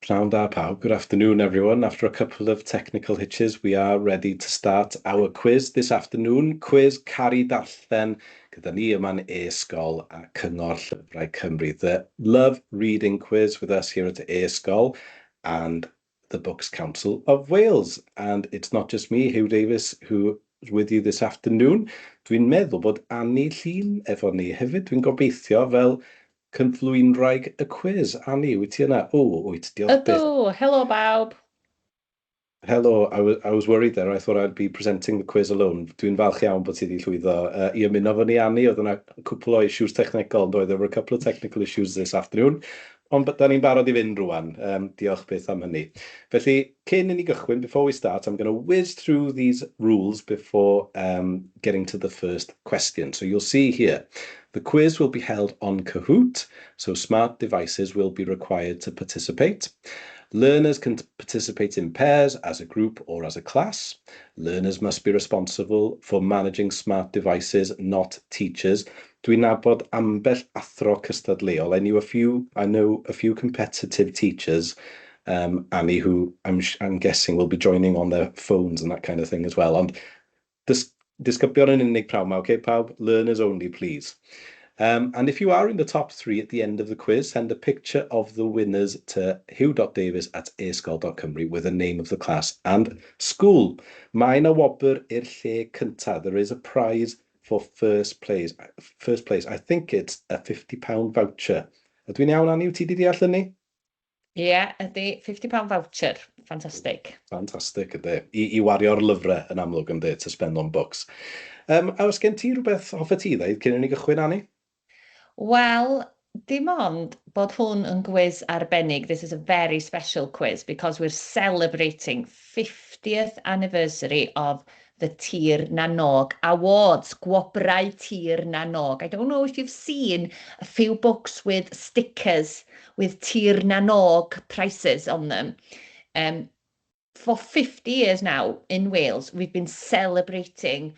Pnawn da pawb. Good afternoon, everyone. After a couple of technical hitches, we are ready to start our quiz this afternoon. Quiz Caru Darllen, gyda ni yma'n e-sgol a Cyngor Llyfrau Cymru. The Love Reading Quiz with us here at e-sgol and the Books Council of Wales. And it's not just me, Hugh Davis, who is with you this afternoon. Dwi'n meddwl bod Annie Llun efo ni hefyd. Dwi'n gobeithio fel cynflwyndraig y quiz. Annie, wyt ti yna? Wyt, diolch byth. Ydw, helo bawb. Hello, I was worried there. I thought I'd be presenting the quiz alone. Dwi'n falch iawn bod ti wedi llwyddo i ymuno fo ni, Annie. Oedd yna cwpl o issues technical, doedd. There were a couple of technical issues this afternoon. Ond da ni'n barod i fynd rwan. Diolch byth am hynny. Felly, cyn i ni gychwyn, before we start, I'm going to whiz through these rules before getting to the first question. So you'll see here, the quiz will be held on Kahoot, so smart devices will be required to participate. Learners can participate in pairs, as a group, or as a class. Learners must be responsible for managing smart devices, not teachers. Dwi'n nabod ambell athro cystadleol. I know a few competitive teachers, Annie, who I'm guessing will be joining on their phones and that kind of thing as well. Ond disgyblion yn unig pawb, okay, pawb? Learners only, please. And if you are in the top 3 at the end of the quiz, send a picture of the winners to hugh.davis@esgol.cymru with the name of the class and school. Mae na wobr i'r lle cynta. There is a prize for first place. I think it's a £50 voucher. Ydw i'n iawn, Annie? Wyt ti wedi deall hynny? Ie, ydy, £50 voucher. Fantastic. Fantastic, ydy. I wario'r lyfrau yn amlwg ydy, to spend on books. A oes gen ti rhywbeth hoffa ti ddeud cyn i ni gychwyn, Annie? Wel, dim ond bod hwn yn quiz arbennig. This is a very special quiz because we're celebrating 50th anniversary of the Tir na Nog Awards, Gwobrau Tir na Nog. I don't know if you've seen a few books with stickers with Tir na Nog prices on them. For 50 years now in Wales, we've been celebrating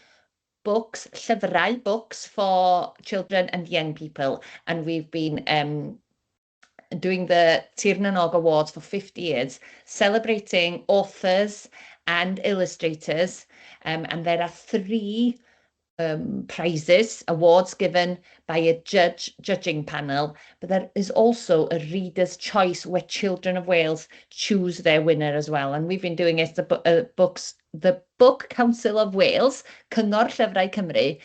books, llyfrau, books for children and young people. And we've been doing the Tir na Nog Awards for 50 years, celebrating authors and illustrators. And there are 3 prizes, awards given by a judging panel, but there is also a reader's choice where children of Wales choose their winner as well. And we've been doing it, the Book Council of Wales, Cyngor Llyfrau Cymru,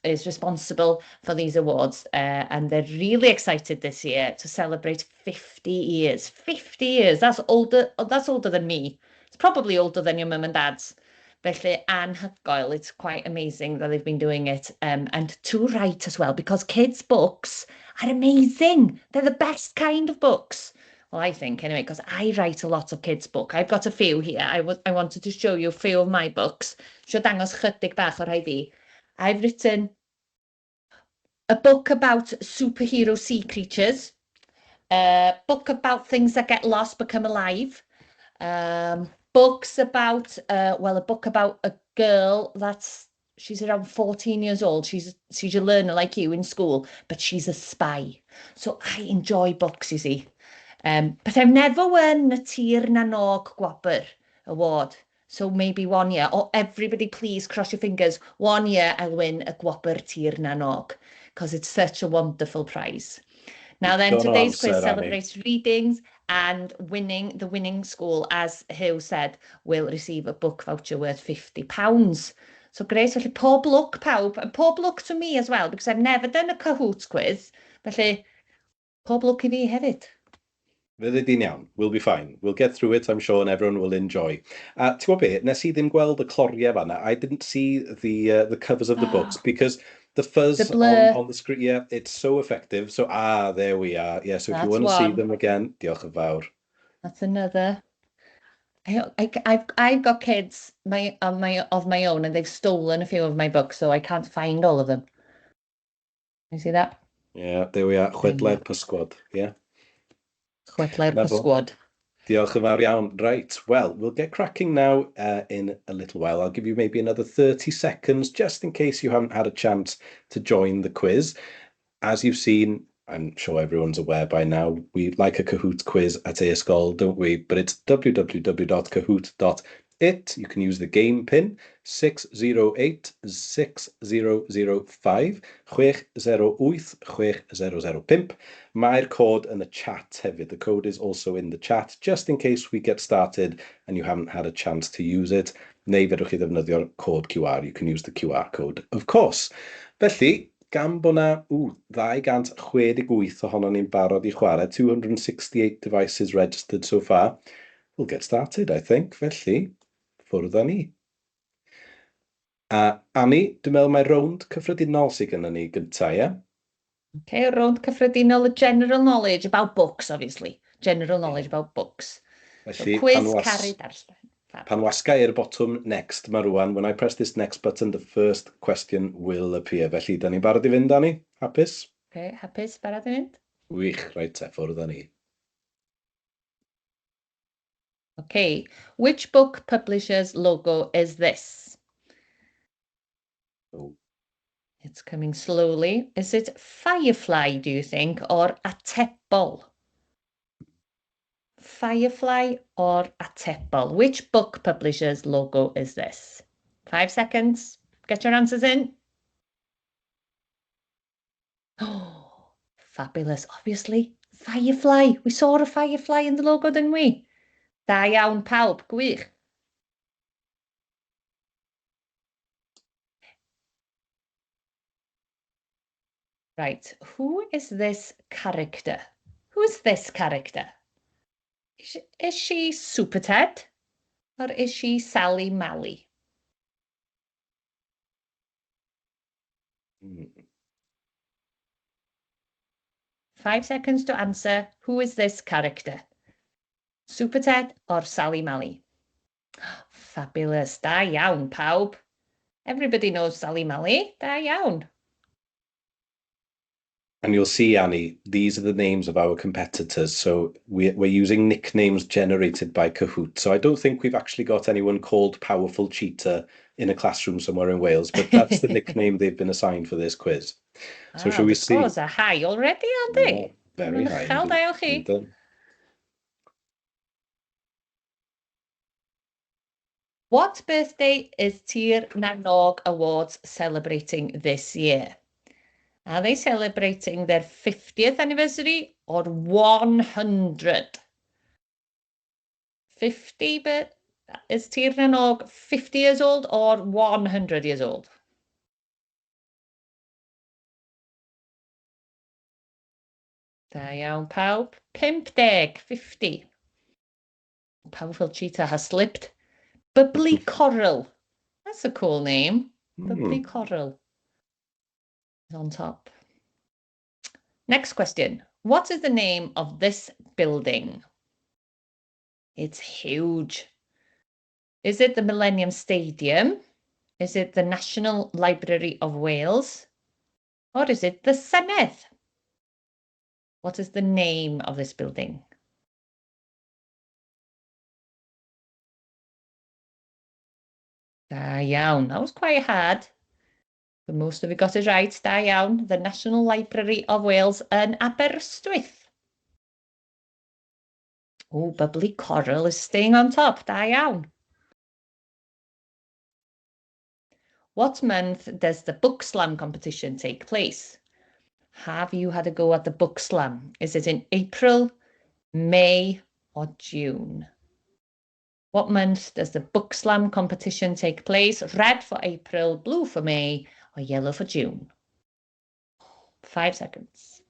is responsible for these awards, and they're really excited this year to celebrate 50 years. 50 years, that's older than me. It's probably older than your mum and dad's. Felly, anhygoel, it's quite amazing that they've been doing it, and to write as well, because kids' books are amazing. They're the best kind of books. Well, I think, anyway, because I write a lot of kids' book. I've got a few here. I wanted to show you a few of my books. Sio dangos chydig bach o'r rhai fi. I've written a book about superhero sea creatures, a book about things that get lost, become alive, books about, a book about a girl she's around 14 years old. She's a learner like you in school, but she's a spy. So I enjoy books, you see. But I've never won a Tir na Nog Gwobr award. So maybe one year, or everybody please cross your fingers, one year I'll win a Gwobr Tir na Nog, because it's such a wonderful prize. Now then, today's quiz celebrates readings, and the winning school, as Hugh said, will receive a book voucher worth £50. So great, felly pob lwc pawb, and pob lwc to me as well, because I've never done a Cahoot quiz, felly pob lwc I fi hefyd. Fydde di'n iawn, we'll be fine. We'll get through it, I'm sure, and everyone will enjoy. Ti'n gwybod be, nes I ddim gweld y cloriau fanna. I didn't see the covers of the books, because the fuzz on the screen, yeah, it's so effective. So, there we are. Yeah, so if you want to see them again, diolch yn fawr. That's another. I've got kids of my own, and they've stolen a few of my books, so I can't find all of them. You see that? Yeah, there we are. Chwedlau'r Pysgod, yeah. Chwedlau'r Pysgod. Diolch yn fawr iawn. Right, well, we'll get cracking now in a little while. I'll give you maybe another 30 seconds, just in case you haven't had a chance to join the quiz. As you've seen, I'm sure everyone's aware by now, we like a Kahoot quiz at e-sgol, don't we? But it's www.kahoot.it. You can use the game pin 6086005 608 6005. Mae'r cod yn y chat hefyd. The code is also in the chat, just in case we get started and you haven't had a chance to use it. Neu fedrwch chi ddefnyddio'r cod QR. You can use the QR code, of course. Felly, gan bod na 268 ohonon ni'n barod I chwarae, 268 devices registered so far, we'll get started, I think. Felly, ffwrdd â ni. Annie, dwi'n meddwl mae rownd cyffredinol sydd gennym ni gyntaf, ie? Okay, rownd cyffredinol, general knowledge about books, obviously. General knowledge about books. Felly, so, quiz, Caru, Darllen. Pan wasgai i'r botwm next mae rwan, when I press this next button, the first question will appear. Felly, da ni'n barod I fynd, Annie? Hapus? Okay, hapus, barod I fynd? Wych, reit te, ffwrdd â ni. Okay, which book publisher's logo is this? Oh. It's coming slowly. Is it Firefly, do you think, or Atebol? Firefly or Atebol? Which book publisher's logo is this? 5 seconds. Get your answers in. Oh, fabulous. Obviously, Firefly. We saw a firefly in the logo, didn't we? Da iawn, pawb. Gwych. Right, who is this character? Who is this character? Is she Super Ted? Or is she Sally Mally? Mm. 5 seconds to answer. Who is this character? Super Ted or Sally Mally? Fabulous. Da iawn, pawb. Everybody knows Sally Mally. Da iawn. And you'll see, Annie, these are the names of our competitors. So we're using nicknames generated by Kahoot. So I don't think we've actually got anyone called Powerful Cheetah in a classroom somewhere in Wales, but that's the nickname they've been assigned for this quiz. So shall we see? The scores are high already, aren't they? Yeah, very high. Uchel, What birthday is Tir Nanog Awards celebrating this year? Are they celebrating their 50th anniversary or 100? 50, but is Tir Nanog 50 years old or 100 years old? Da iawn, pawb. 50. Powerful cheetah has slipped. Bubbly Coral. That's a cool name. Bubbly Coral is on top. Next question. What is the name of this building? It's huge. Is it the Millennium Stadium? Is it the National Library of Wales? Or is it the Cynnydd? What is the name of this building? Da iawn. That was quite hard. But most of you got it right. Da iawn. The National Library of Wales yn Aberystwyth. Oh, Bubbly Coral is staying on top. Da iawn. What month does the Book Slam competition take place? Have you had a go at the Book Slam? Is it in April, May, or June? What month does the Book Slam competition take place? Red for April, blue for May, or yellow for June? 5 seconds.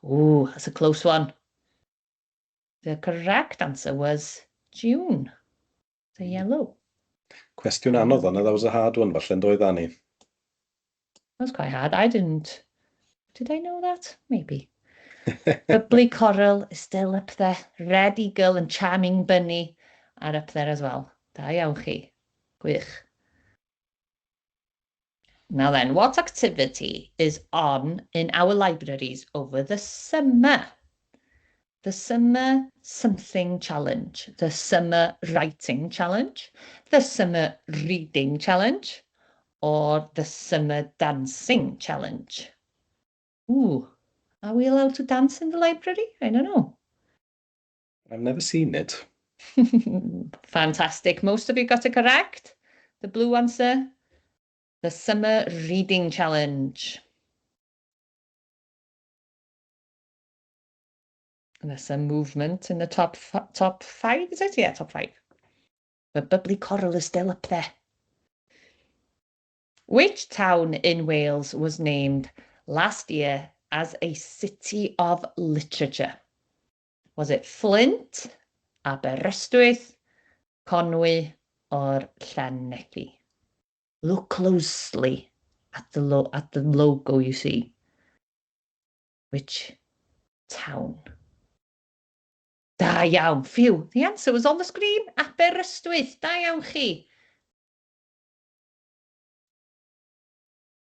Oh, that's a close one. The correct answer was June. The yellow. Cwestiwn anodd yna, that was a hard one, falle'n doedd Annie. That was quite hard. I didn't. Did I know that? Maybe. Bubbly Coral is still up there. Red Eagle and Charming Bunny are up there as well. Da iawn chi. Gwych. Now then, what activity is on in our libraries over the summer? The Summer Something Challenge, the Summer Writing Challenge, the Summer Reading Challenge, or the Summer Dancing Challenge? Ooh, are we allowed to dance in the library? I don't know. I've never seen it. Fantastic. Most of you got it correct. The blue answer, the Summer Reading Challenge. And there's some movement in the top five, is it? Yeah, top five. But Bubbly Coral is still up there. Which town in Wales was named last year as a city of literature? Was it Flint, Aberystwyth, Conwy, or Llanelli? Look closely at the logo, you see. Which town? Da iawn, phew. The answer was on the screen. Aberystwyth. Da iawn chi.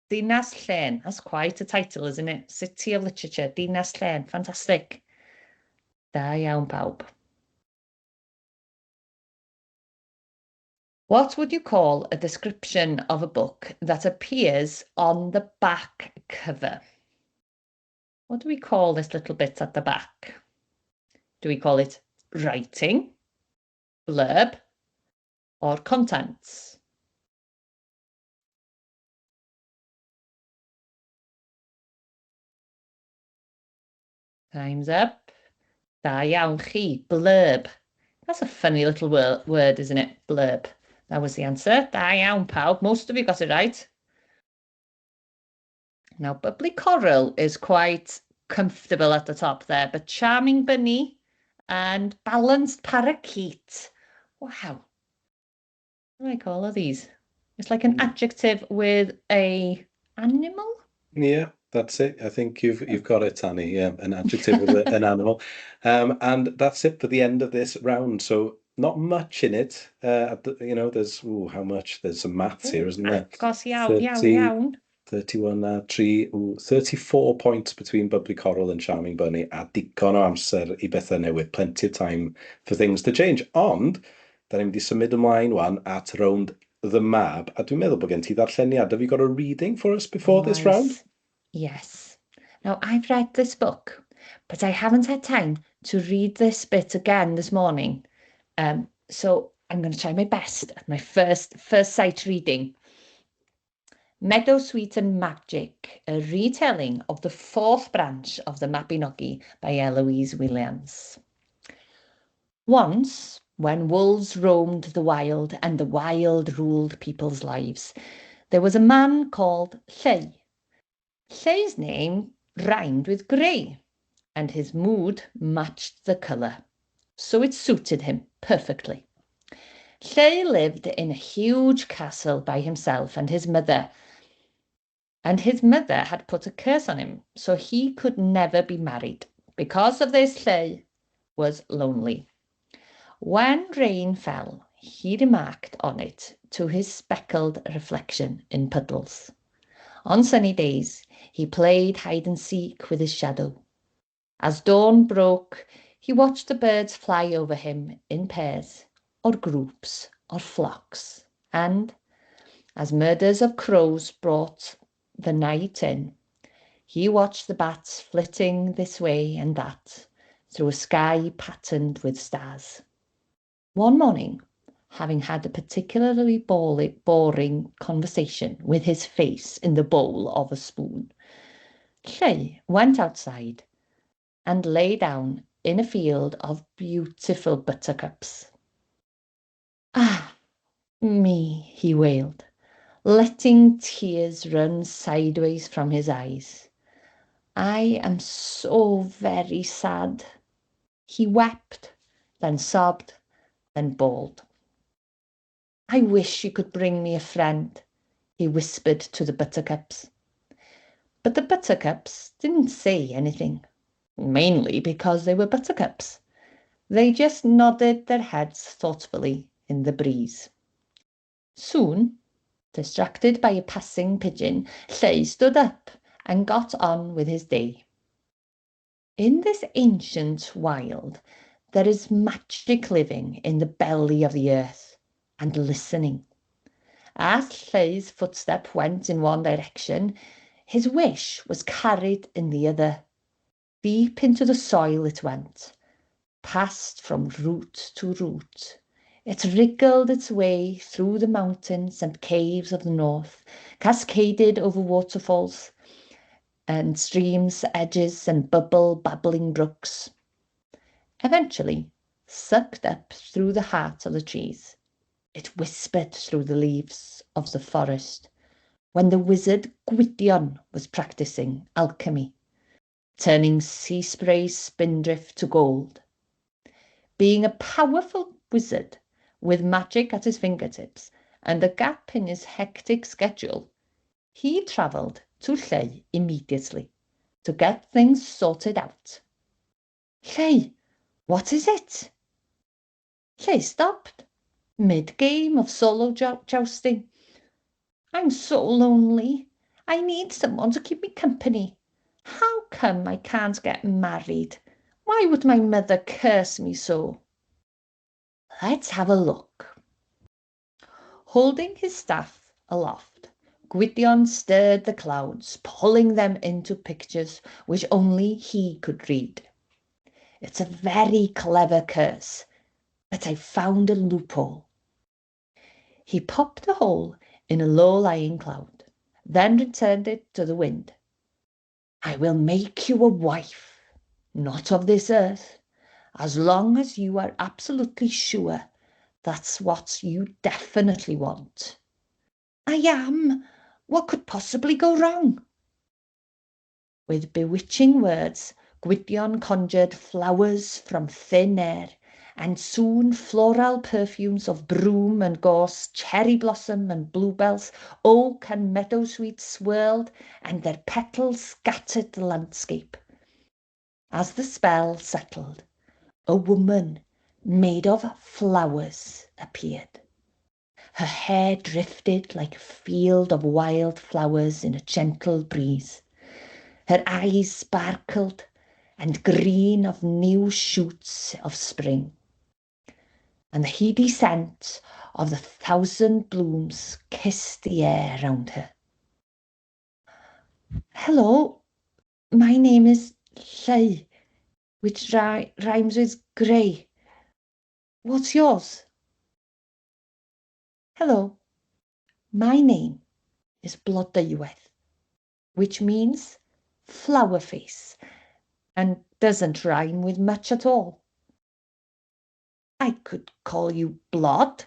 Dinas Llen. That's quite a title, isn't it? City of Literature. Dinas Llen. Fantastic. Da iawn pawb. What would you call a description of a book that appears on the back cover? What do we call this little bit at the back? Do we call it writing, blurb, or contents? Time's up. Da iawn chi, blurb. That's a funny little word, isn't it? Blurb. That was the answer. Da iawn pawb. Most of you got it right. Now, Bubbly Coral is quite comfortable at the top there, but Charming Bunny and Balanced Parakeet. Wow. What do I call all these? It's like an adjective with a animal. Yeah, that's it. I think you've got it, Annie. Yeah, an adjective with an animal. And that's it for the end of this round. So not much in it. There's how much? There's some maths here, isn't there? Agos iawn, iawn, iawn. 31 34 points between Bubbly Coral and Charming Bunny a digon o amser I bethau newydd. Plenty of time for things to change. Ond, da ni'n mynd i symud ymlaen wan at round the map. A dwi'n meddwl bod gen ti ddarlleniad. Have you got a reading for us before this round? Yes. Now, I've read this book, but I haven't had time to read this bit again this morning. So I'm going to try my best at my first sight reading. Meadow Sweet and Magic, a retelling of the fourth branch of the Mabinogi by Eloise Williams. Once, when wolves roamed the wild and the wild ruled people's lives, there was a man called Lleu. Lleu's name rhymed with grey, and his mood matched the colour, so it suited him perfectly. Lleu lived in a huge castle by himself and his mother had put a curse on him, so he could never be married. Because of this, Lleu was lonely. When rain fell, he remarked on it to his speckled reflection in puddles. On sunny days, he played hide and seek with his shadow. As dawn broke, he watched the birds fly over him in pairs, or groups, or flocks, and, as murders of crows brought the night in, he watched the bats flitting this way and that through a sky patterned with stars. One morning, having had a particularly boring conversation with his face in the bowl of a spoon, Lleu went outside and lay down in a field of beautiful buttercups. Ah, me, he wailed, letting tears run sideways from his eyes. I am so very sad. He wept, then sobbed, then bawled. I wish you could bring me a friend, he whispered to the buttercups. But the buttercups didn't say anything, mainly because they were buttercups. They just nodded their heads thoughtfully in the breeze. Soon, distracted by a passing pigeon, Lleu stood up and got on with his day. In this ancient wild, there is magic living in the belly of the earth and listening. As Lleu's footstep went in one direction, his wish was carried in the other. Deep into the soil it went, passed from root to root. It wriggled its way through the mountains and caves of the north, cascaded over waterfalls and streams' edges and babbling brooks. Eventually, sucked up through the heart of the trees, it whispered through the leaves of the forest when the wizard Gwydion was practicing alchemy, turning sea spray spindrift to gold. Being a powerful wizard with magic at his fingertips and a gap in his hectic schedule, he travelled to Lleu immediately to get things sorted out. Lleu, what is it? Lleu stopped, mid-game of solo jousting. I'm so lonely. I need someone to keep me company. How come I can't get married? Why would my mother curse me so? Let's have a look. Holding his staff aloft, Gwydion stirred the clouds, pulling them into pictures which only he could read. It's a very clever curse, but I found a loophole. He popped a hole in a low-lying cloud, then returned it to the wind. I will make you a wife, not of this earth, as long as you are absolutely sure that's what you definitely want. I am. What could possibly go wrong? With bewitching words, Gwydion conjured flowers from thin air, and soon floral perfumes of broom and gorse, cherry blossom and bluebells, oak and meadowsweet swirled, and their petals scattered the landscape. As the spell settled, a woman made of flowers appeared. Her hair drifted like a field of wild flowers in a gentle breeze. Her eyes sparkled and green of new shoots of spring. And the heady scent of the 1,000 blooms kissed the air round her. Hello, my name is Lleu, which rhymes with grey. What's yours? Hello, my name is Blodeuwedd, which means flower face, and doesn't rhyme with much at all. I could call you Blod,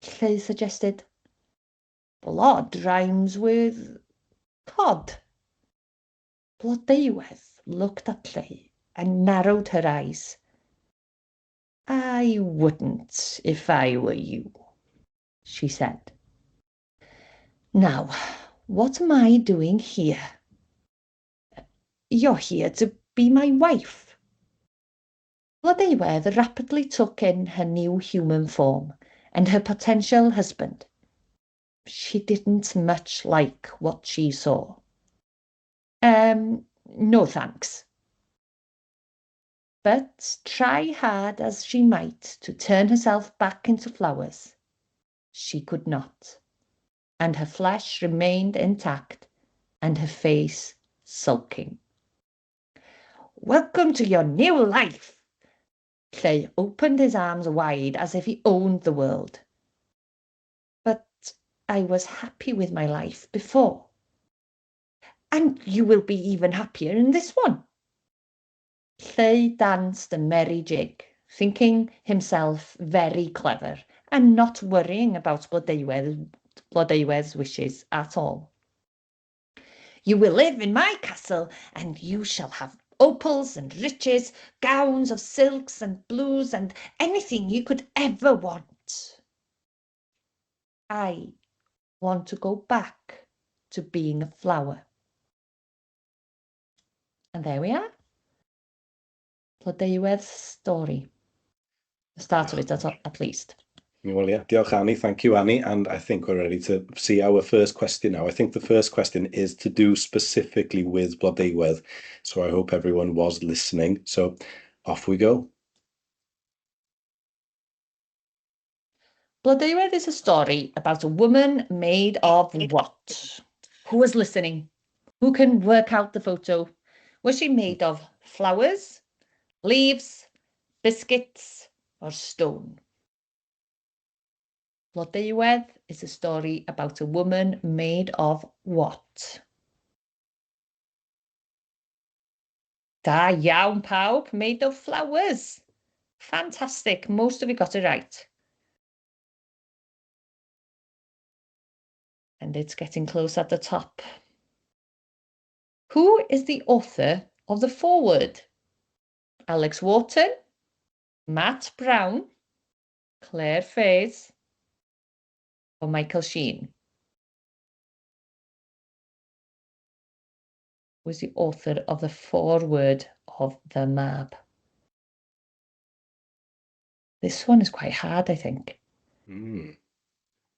Lleu suggested. Blod rhymes with cod. Blodeuwedd looked at Lleu and narrowed her eyes. I wouldn't if I were you, she said. Now, what am I doing here? You're here to be my wife. Blodeuwedd rapidly took in her new human form and her potential husband. She didn't much like what she saw. No thanks. But try hard as she might to turn herself back into flowers, she could not, and her flesh remained intact and her face sulking. Welcome to your new life! Lleu opened his arms wide as if he owned the world. But I was happy with my life before. And you will be even happier in this one. Lleu danced a merry jig, thinking himself very clever and not worrying about Blodeuwedd's wishes at all. You will live in my castle, and you shall have opals and riches, gowns of silks and blues, and anything you could ever want. I want to go back to being a flower. And there we are. Blodeuwedd's story. The start of it, at least. Well, yeah, diolch Annie, thank you Annie, and I think we're ready to see our first question now. I think the first question is to do specifically with Blodeuwedd, so I hope everyone was listening. So off we go. Blodeuwedd is a story about a woman made of what? Who was listening? Who can work out the photo? Was she made of flowers, leaves, biscuits, or stone? Blodeuwedd is a story about a woman made of what? Da iawn pawb, made of flowers. Fantastic, most of you got it right. And it's getting close at the top. Who is the author of the foreword? Alex Wharton, Matt Brown, Claire Fays, or Michael Sheen? Was the author of the foreword of the map? This one is quite hard, I think.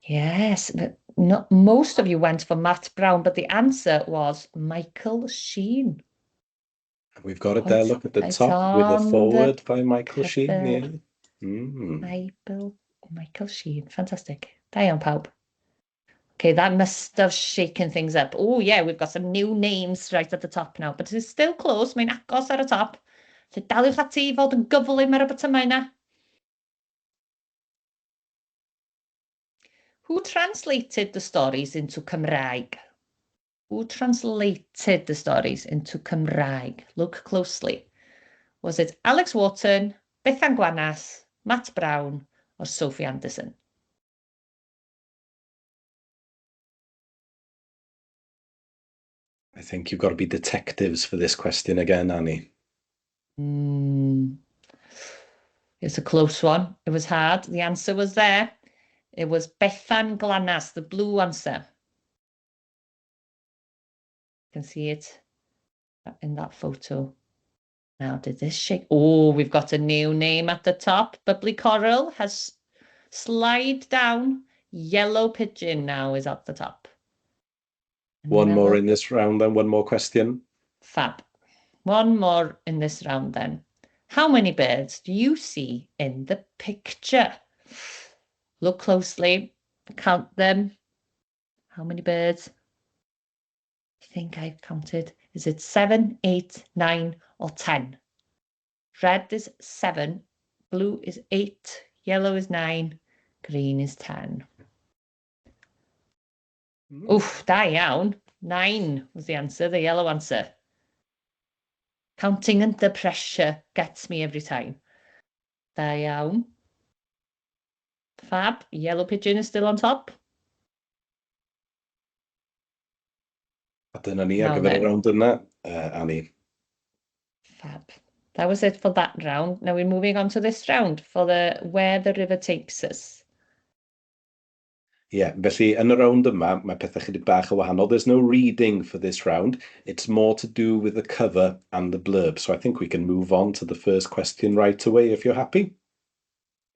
Yes, but not most of you went for Matt Brown, but the answer was Michael Sheen. We've got it there, look at the top with a foreword by Michael Sheen. Michael Sheen, fantastic. Da iawn pawb. Okay, that must have shaken things up. Oh yeah, we've got some new names right at the top now, but it's still close, mae'n agos ar y top. So daliwch ati I fod yn gyflym ar y botymau yna. Who translated the stories into Cymraeg? Who translated the stories into Cymraeg? Look closely. Was it Alex Wharton, Bethan Gwanas, Matt Brown, or Sophie Anderson? I think you've got to be detectives for this question again, Annie. It's a close one. It was hard. The answer was there. It was Bethan Glanas, the blue answer. You can see it in that photo. Now, did this shake? Oh, we've got a new name at the top. Bubbly Coral has slide down. Yellow Pigeon now is at the top. One more in this round, then one more question. Fab. One more in this round, then. How many birds do you see in the picture? Look closely. Count them. How many birds? I think I've counted. Is it 7, 8, 9, or 10? Red is 7, blue is 8, yellow is 9, green is 10. Oof, da iawn. 9 was the answer, the yellow answer. Counting under pressure gets me every time. Da iawn. Fab, yellow pigeon is still on top. A dyna ni ar gyfer y round yna, Annie. Fab. That was it for that round. Now we're moving on to this round for the Where the River Takes Us. Felly yn y round yma, mae pethau chydig bach o wahanol. There's no reading for this round. It's more to do with the cover and the blurb. So I think we can move on to the first question right away if you're happy.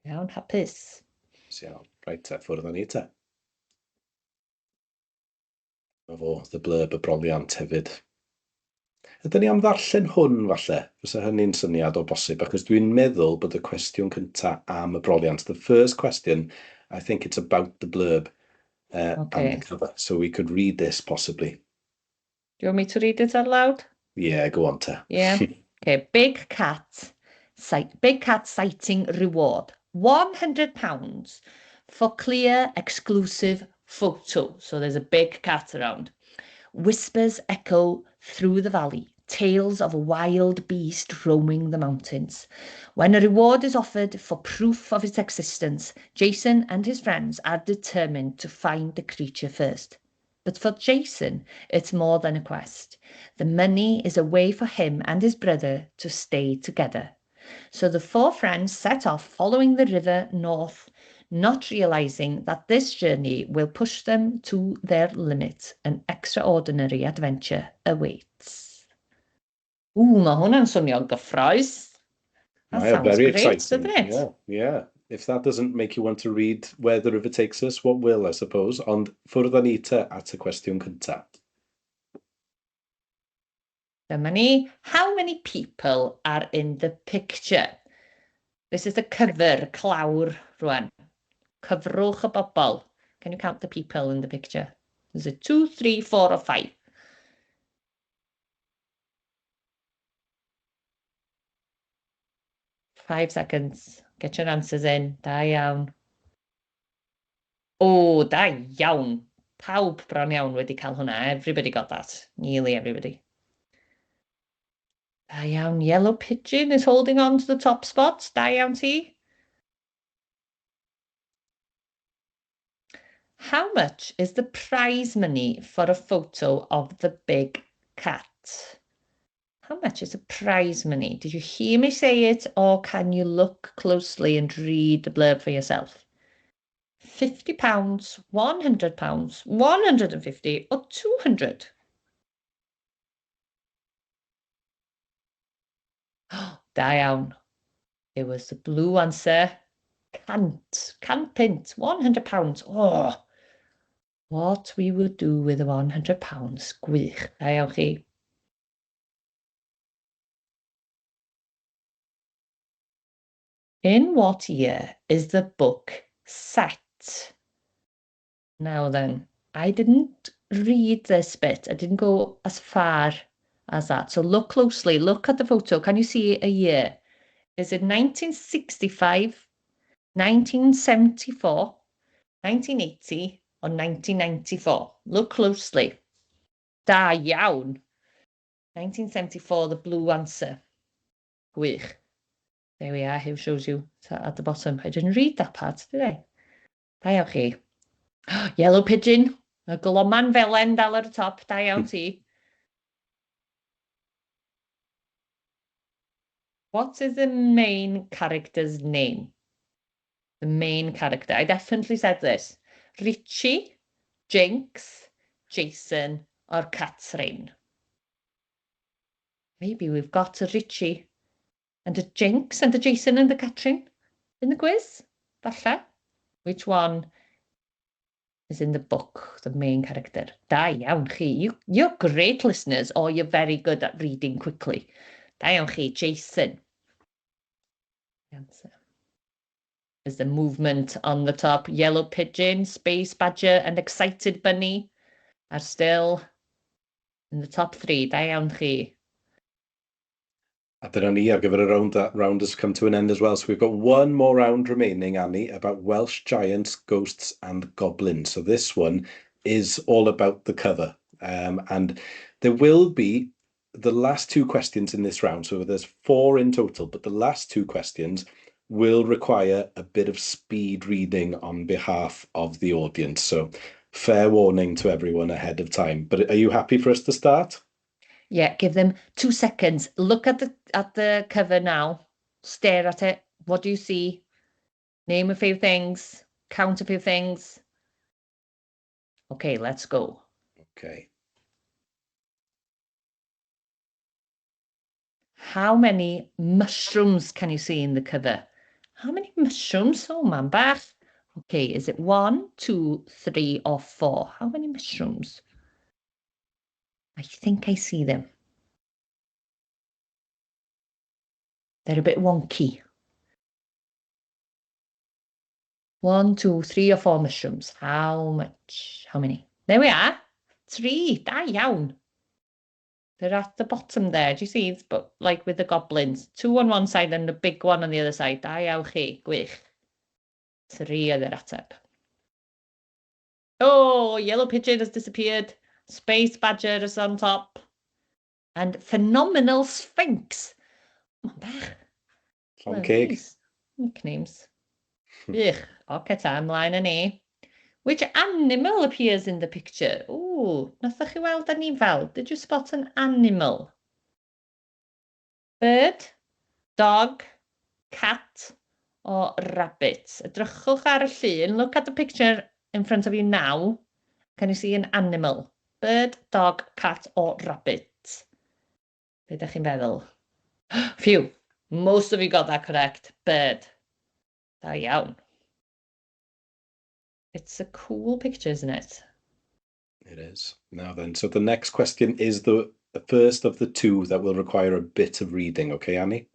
Iawn, hapus. So, right, ffwrdd â ni te. Efo the blurb y broliant hefyd. Ydyn ni am ddarllen hwn, falle? Fysa hynny'n syniad o bosib, achos dwi'n meddwl bod y cwestiwn cyntaf am y broliant. The first question, I think it's about the blurb and the cover. So we could read this, possibly. Do you want me to read it out loud? Yeah, go on, te. Yeah. Okay, big cat citing reward. £100 for clear, exclusive photo. So there's a big cat around. Whispers echo through the valley, tales of a wild beast roaming the mountains. When a reward is offered for proof of its existence, Jason and his friends are determined to find the creature first. But for Jason, it's more than a quest. The money is a way for him and his brother to stay together. So the 4 friends set off following the river north, not realizing that this journey will push them to their limit. An extraordinary adventure awaits. Mae hwnna'n swnio'n gyffroes. That sounds very great, exciting. doesn't it? Yeah. If that doesn't make you want to read Where the River Takes Us, what will, I suppose? Ond ffwrdd â ni te at y cwestiwn cyntaf. Dyma ni. How many people are in the picture? This is the cover clawr rwan. Cyfrwch y bobl. Can you count the people in the picture? Is it 2, 3, 4 or 5? 5 seconds. Get your answers in. Da iawn. O, da iawn. Pawb bron iawn wedi cael hwnna. Everybody got that. Nearly everybody. Da iawn. Yellow Pigeon is holding on to the top spot. Da iawn ti. How much is the prize money for a photo of the big cat? How much is the prize money? Did you hear me say it, or can you look closely and read the blurb for yourself? £50, £100, 150 or 200? Da iawn. It was the blue answer. Cant pint, £100. Oh, what we would do with the £100. Gwych. Da iawn chi. In what year is the book set? Now then, I didn't read this bit. I didn't go as far as that. So look closely. Look at the photo. Can you see a year? Is it 1965, 1974, 1980 or 1994? Look closely. Da iawn. 1974, the blue answer. Gwych. There we are. Who shows you at the bottom? I didn't read that part, did I? Da iawn chi. Yellow Pigeon. Y gloman felen dal ar y top. Da iawn ti. What is the main character's name? The main character. I definitely said this. Richie, Jinx, Jason, or Catherine. Maybe we've got a Richie and a Jinx and a Jason and a Catherine in the quiz. Falle. Which one is in the book, the main character? Da iawn chi. You're great listeners, or you're very good at reading quickly. Da iawn chi, Jason. The answer is the movement on the top. Yellow Pigeon, Space Badger, and Excited Bunny are still in the top 3. Da iawn chi. A dyna ni ar gyfer y round. That round has come to an end as well. So we've got one more round remaining, Annie, about Welsh giants, ghosts, and goblins. So this one is all about the cover. And there will be the last 2 questions in this round. So there's 4 in total, but the last 2 questions will require a bit of speed reading on behalf of the audience. So fair warning to everyone ahead of time. But are you happy for us to start? Yeah, give them 2 seconds. Look at the cover now. Stare at it. What do you see? Name a few things. Count a few things. Okay, let's go. Okay. How many mushrooms can you see in the cover? How many mushrooms? Oh, man bach. Okay, is it 1, 2, 3, or 4? How many mushrooms? I think I see them. They're a bit wonky. 1, 2, 3 or 4 mushrooms. How much? How many? There we are. 3. Da iawn. They're at the bottom there. Do you see? But like with the goblins. 2 on one side and a big one on the other side. Da iawn chi. Gwych. 3 are their ateb. Oh, Yellow Pigeon has disappeared. Space Badger is on top. And Phenomenal Sphinx. Oh, bach. Llon Nicknames. Ugh. Okay, ymlaen â ni. Which animal appears in the picture? Ooh, nathach chi weld anifail? Did you spot an animal? Bird, dog, cat, or rabbit? Edrychwch ar y llun. Look at the picture in front of you now. Can you see an animal? Bird, dog, cat, or rabbit? Be ydych chi'n feddwl? Phew, most of you got that correct. Bird. Da iawn. It's a cool picture, isn't it? It is. Now then, so the next question is the first of the 2 that will require a bit of reading. Okay, Annie?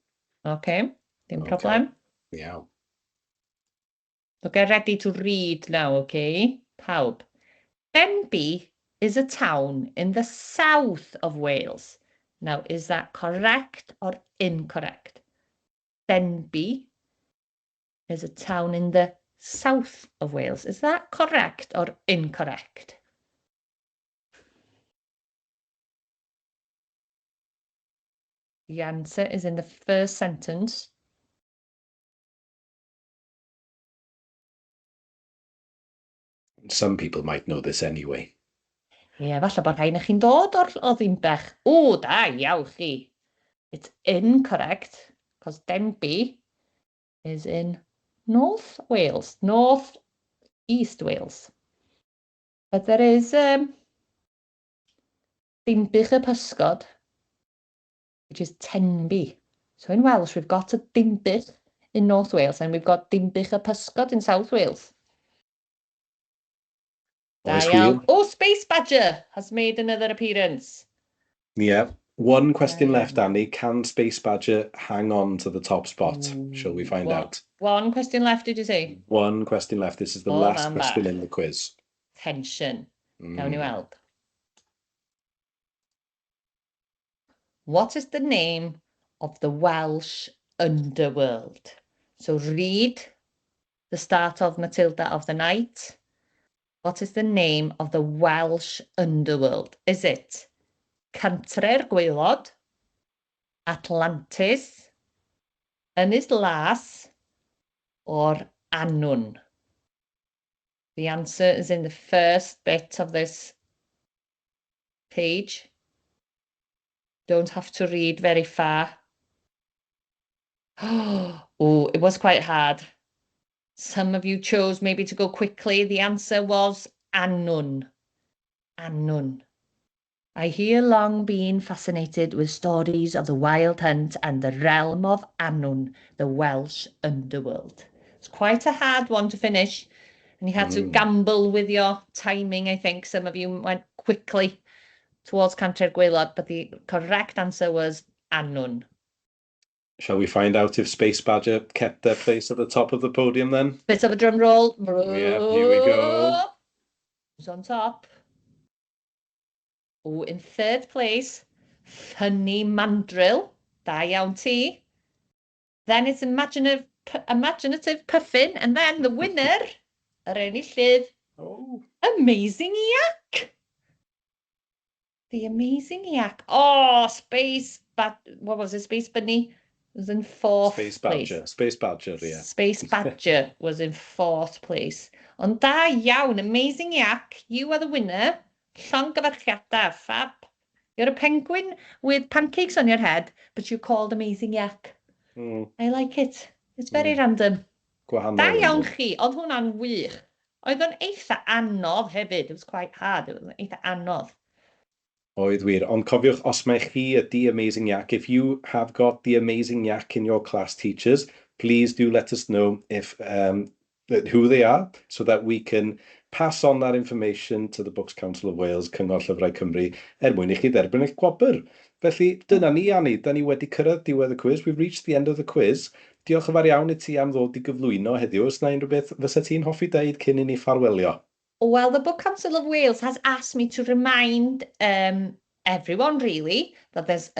Okay, dim problem. Yeah. So get ready to read now, okay? Pawb. Denbigh is a town in the south of Wales. Now, is that correct or incorrect? Denbigh is a town in the south of Wales. Is that correct or incorrect? The answer is in the first sentence. Some people might know this anyway. Ie, falle bod rhain chi'n dod o Ddimbech. O, da, iawn chi. It's incorrect, because Denbigh is in North Wales, North East Wales. But there is Dimbych y Pysgod, which is Tenby. So in Welsh, we've got a Dimbych in North Wales, and we've got Dimbych y Pysgod in South Wales. Da iawn. Oh, Space Badger has made another appearance. Yeah. One question left, Annie. Can Space Badger hang on to the top spot? Shall we find out? One question left, did you say? One question left. This is the last question in the quiz. Tension. Gawn ni weld. What is the name of the Welsh underworld? So read the start of Matilda of the Night. What is the name of the Welsh underworld? Is it Cantre'r Gwaelod, Atlantis, Ynys Las, or Annwn? The answer is in the first bit of this page. Don't have to read very far. Oh, it was quite hard. Some of you chose maybe to go quickly. The answer was Annwn. Annwn. I hear long been fascinated with stories of the wild hunt and the realm of Annwn, the Welsh underworld. It's quite a hard one to finish, and you had to gamble with your timing, I think. Some of you went quickly towards Cantre'r Gwaelod, but the correct answer was Annwn. Shall we find out if Space Badger kept their place at the top of the podium then? Bit of a drum roll. Yeah, here we go. Who's on top? Oh, in third place, Funny Mandrill. Da iawn ti. Then it's imaginative puffin, and then the winner, yr enillydd, Amazing Yak. The Amazing Yak. Oh, what was it? Space Bunny was in fourth place. Space Badger, yeah. Space Badger was in fourth place. Ond da iawn, Amazing Yak, you are the winner. Llongyfarchiadau, fab. You're a penguin with pancakes on your head, but you're called Amazing Yak. I like it. It's very random. Gwahanol. Da iawn chi, oedd hwnna'n wych. Oedd o'n eitha anodd hefyd. It was quite hard. It was eitha anodd. Oedd wir. Ond cofiwch, os mae chi ydi Amazing Yak, if you have got the Amazing Yak in your class teachers, please do let us know if who they are, so that we can pass on that information to the Books Council of Wales, Cyngor Llyfrau Cymru, mwyn I chi dderbyn eich gwobr. Felly, dyna ni, Annie. Da ni wedi cyrraedd diwedd y quiz. We've reached the end of the quiz. Diolch yn fawr iawn I ti am ddod I gyflwyno heddiw. Os na unrhyw beth fysa ti'n hoffi deud cyn I ni ffarwelio? Well, the Book Council of Wales has asked me to remind everyone, really, that there's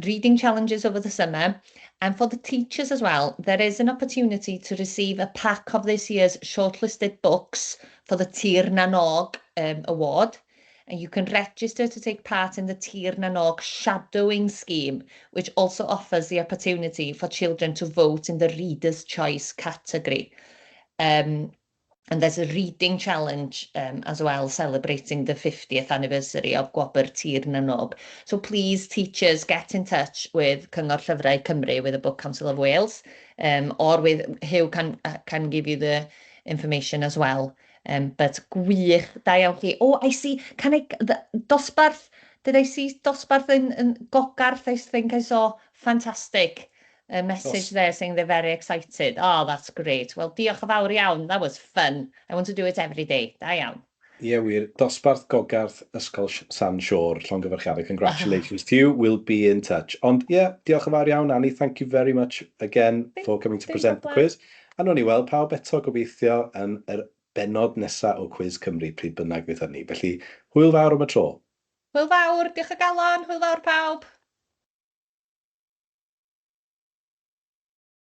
reading challenges over the summer. And for the teachers as well, there is an opportunity to receive a pack of this year's shortlisted books for the Tir na Nog award. And you can register to take part in the Tir na Nog shadowing scheme, which also offers the opportunity for children to vote in the Reader's Choice category. And there's a reading challenge as well, celebrating the 50th anniversary of Gwobr Tir na Nog. So please, teachers, get in touch with Cyngor Llyfrau Cymru, with the Book Council of Wales, or with who can give you the information as well. But gwych, da iawn chi. Oh, I see, dosbarth, did I see dosbarth in Gogarth? I think I saw. Fantastic. A message there saying they're very excited. Oh, that's great. Well, diolch yn fawr iawn. That was fun. I want to do it every day. Da iawn. Yeah, wir. Dosbarth Gogarth Ysgol San Siôr, Llongyfarchiadau. Congratulations to you. We'll be in touch. Ond, yeah, diolch yn fawr iawn, Annie. Thank you very much again for coming to present the quiz. A nhw'n ni weld pawb eto gobeithio yn yr benod nesaf o Cwis Cymru pryd bynnag fydd hynny. Felly, hwyl fawr am y tro. Hwyl fawr, diolch o galon, hwyl fawr pawb.